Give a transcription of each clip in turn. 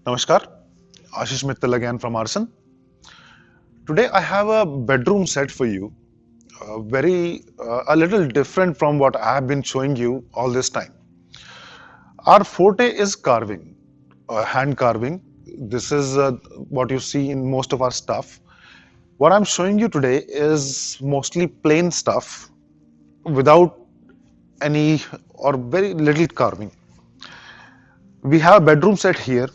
Namaskar, Ashish Mittal again from Aarsun. Today I have a bedroom set for you, a little different from what I have been showing you all this time. Our forte is carving, hand carving. This is what you see in most of our stuff. What I'm showing you today is mostly plain stuff without any or very little carving. We have a bedroom set here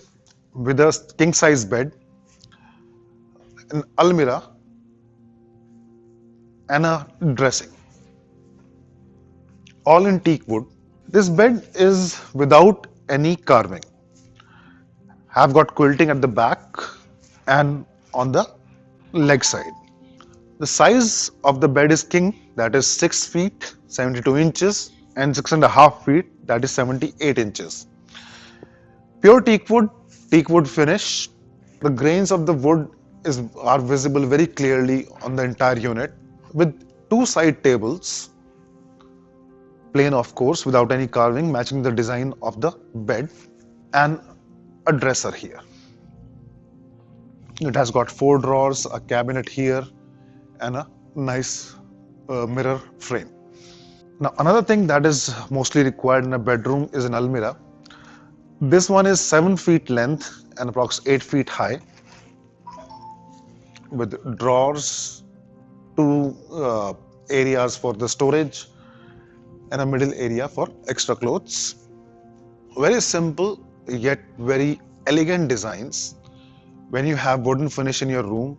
with a king size bed, an almirah, and a dressing, all in teak wood. This bed is without any carving. Have got quilting at the back and on the leg side. The size of the bed is king, that is 6 feet 72 inches, and 6.5 feet, that is 78 inches. Pure teak wood finish. The grains of the wood are visible very clearly on the entire unit, with two side tables, plain of course, without any carving, matching the design of the bed, and a dresser here. It has got 4 drawers, a cabinet here, and a nice mirror frame. Now, another thing that is mostly required in a bedroom is an almirah. This one is 7 feet length and approximately 8 feet high, with drawers, two areas for the storage, and a middle area for extra clothes. Very simple yet very elegant designs. When you have wooden finish in your room,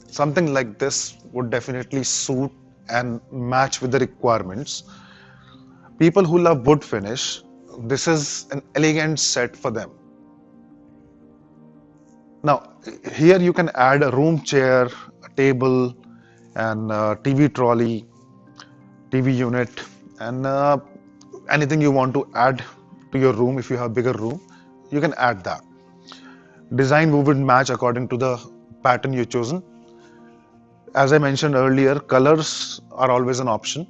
something like this would definitely suit and match with the requirements. People who love wood finish, this is an elegant set for them. Now, here you can add a room chair, a table, and a TV trolley, TV unit, and anything you want to add to your room. If you have a bigger room, you can add that. Design would match according to the pattern you've chosen. As I mentioned earlier, colors are always an option.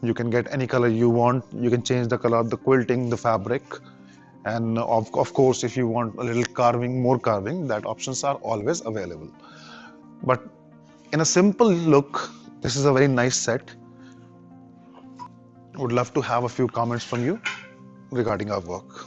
You can get any color you want. You can change the color of the quilting, the fabric, and of course, if you want a little carving, more carving, that options are always available. But in a simple look, this is a very nice set. Would love to have a few comments from you regarding our work.